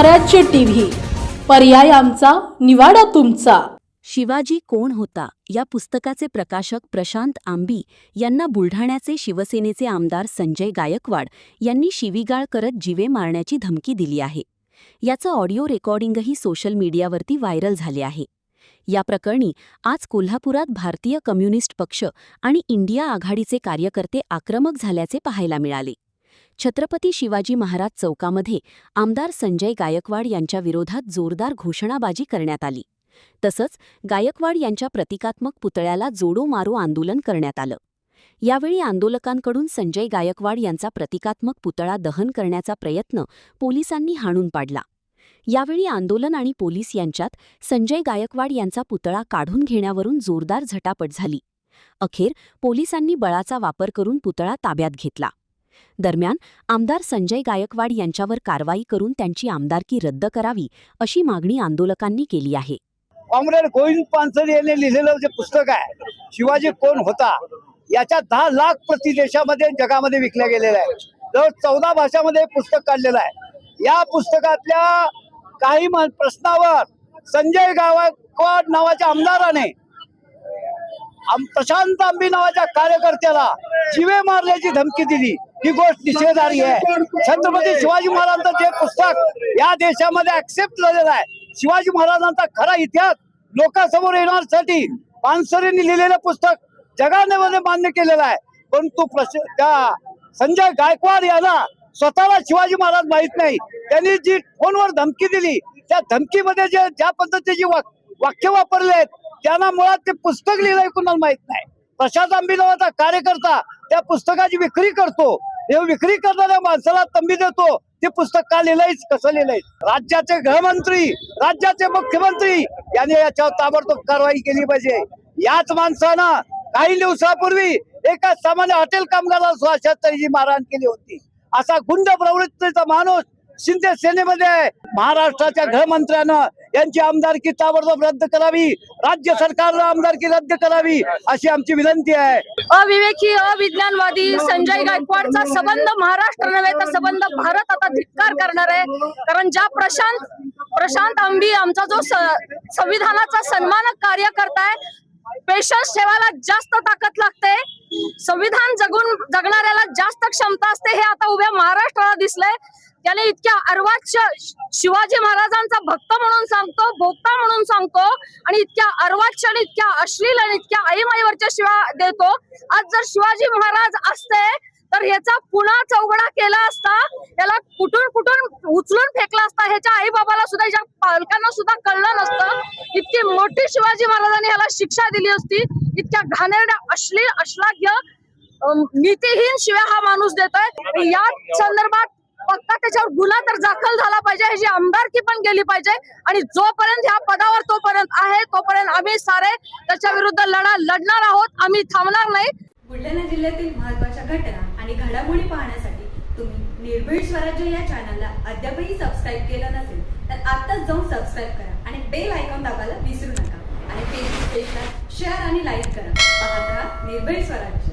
स्वराज्य टीव्ही, पर्याय आमचा, निवाडा तुमचा। शिवाजी कोण होता या पुस्तकाचे प्रकाशक प्रशांत आंबी यांना बुलढाण्याचे शिवसेनेचे आमदार संजय गायकवाड यांनी शिवीगाळ करत जीवे मारण्याची धमकी दिली आहे। याचं ऑडिओ रेकॉर्डिंगही सोशल मीडियावरती व्हायरल झाले आहे। या प्रकरणी आज कोल्हापुरात भारतीय कम्युनिस्ट पक्ष आणि इंडिया आघाडीचे कार्यकर्ते आक्रमक झाल्याचे पाहायला मिळाले। छत्रपती शिवाजी महाराज चौकामध्ये आमदार संजय गायकवाड यांच्या विरोधात जोरदार घोषणाबाजी करण्यात आली। तसंच गायकवाड यांच्या प्रतिकात्मक पुतळ्याला जोडो मारो आंदोलन करण्यात आलं। यावेळी आंदोलकांकडून संजय गायकवाड यांचा प्रतिकात्मक पुतळा दहन करण्याचा प्रयत्न पोलिसांनी हाणून पाडला। यावेळी आंदोलन आणि पोलीस यांच्यात संजय गायकवाड यांचा पुतळा काढून घेण्यावरून जोरदार झटापट झाली। अखेर पोलिसांनी बळाचा वापर करून पुतळा ताब्यात घेतला। दरम्यान आमदार संजय गायकवाड यांच्यावर कारवाई करून त्यांची आमदारकी रद्द करावी अशी मागणी आंदोलकांनी केली आहे। कॉम्रेड गोविंद पानसरे यांनी लिहिलेलं जे पुस्तक आहे शिवाजी कोण होता, याच्या 10 लाख प्रति देशामध्ये जगामध्ये विकल्या गेलेल्या आहे। जवळ 14 भाषांमध्ये पुस्तक काढलेलं आहे। या पुस्तकातल्या काही प्रश्नावर संजय गायकवाड नावाच्या आमदाराने प्रशांत आंबी नावाच्या कार्यकर्त्याला जीवे मारण्याची धमकी दिली। ही गोष्ट निषेधार्ह आहे। छत्रपती शिवाजी महाराजांचं जे पुस्तक या देशामध्ये ऍक्सेप्ट झालेलं आहे, शिवाजी महाराजांचा खरा इतिहास लोकांसमोर येण्यासाठी पानसरेंनी लिहिलेलं पुस्तक जगामध्ये मान्य केलेलं आहे। परंतु त्या संजय गायकवाड यांना स्वतःला शिवाजी महाराज माहित नाही। त्यांनी जी फोनवर धमकी दिली त्या धमकीमध्ये ज्या पद्धतीची वाक्य वापरले त्यांना मुळात ते पुस्तक लिहिलंय कुणाला माहित नाही। प्रशांत आंबी नावाचा कार्यकर्ता त्या पुस्तकाची विक्री करतो। हे विक्री करणाऱ्या माणसाला तंबी देतो। ते पुस्तक का लिहिलंयच, कसं लिहिलंय? राज्याचे गृहमंत्री, राज्याचे मुख्यमंत्री यांनी याच्यावर ताबडतोब कारवाई केली पाहिजे। याच माणसानं काही दिवसापूर्वी एका सामान्य हॉटेल कामगाराला अशातरी मारहाण केली होती। असा गुंड प्रवृत्तीचा माणूस शिंदे सेनेमध्ये आहे। महाराष्ट्राच्या गृहमंत्र्यानं यांची आमदारकी ताबडतोब रद्द करावी, राज्य सरकारनं आमदारकी रद्द करावी अशी आमची विनंती आहे। अविवेकी, अविज्ञानवादी संजय गायकवाडचा संबंध महाराष्ट्र नव्हे तर संबंध भारत आता धिक्कार करणार आहे। कारण ज्या प्रशांत आंबी आमचा जो संविधानाचा सन्मानक कार्यकर्ता आहे, पेशन्स ठेवायला जास्त ताकद लागते, संविधान जगणाऱ्याला जास्त क्षमता असते, हे आता उभ्या महाराष्ट्राला दिसलंय। त्याने इतक्या अर्वाच्य शिवाजी महाराजांचा भक्त म्हणून सांगतो, भोक्ता म्हणून सांगतो आणि इतक्या अर्वाच्य आणि इतक्या अश्लील आणि इतक्या आईमाईवरच्या शिवा देतो। आज जर शिवाजी महाराज असते तर ह्याचा पुन्हा चौघडा केला असता, त्याला कुठून उचलून फेकला असता, ह्याच्या आई बाबाला सुद्धा, ह्याच्या पालकांना सुद्धा कळलं नसतं। इतकी मोठी शिवाजी महाराजांनी ह्याला शिक्षा दिली असती। इतक्या घाणेरड्या अश्लील, अश्लाघ्य, नीतिहीन शिव्या हा माणूस देतोय। या संदर्भात पक्का त्याच्यावर गुन्हा तर दाखल झाला पाहिजे, ह्याची आमदारकी पण गेली पाहिजे आणि जोपर्यंत ह्या पदावर तोपर्यंत आम्ही सारे त्याच्या विरुद्ध लढणार आहोत। आम्ही थांबणार नाही। बुलढाणा जिल्ह्यातील महत्त्वाच्या घटना आणि घडामोडी पाहण्यासाठी तुम्ही निर्भीड स्वराज्य या चॅनलला अद्यापही सबस्क्राईब केलं नसेल तर आत्ताच जाऊन सबस्क्राईब करा आणि बेल आयकॉन दाबायला विसरू नका आणि फेसबुक पेजला शेअर आणि लाईक करा। पाहत राहा निर्भीड स्वराज्य।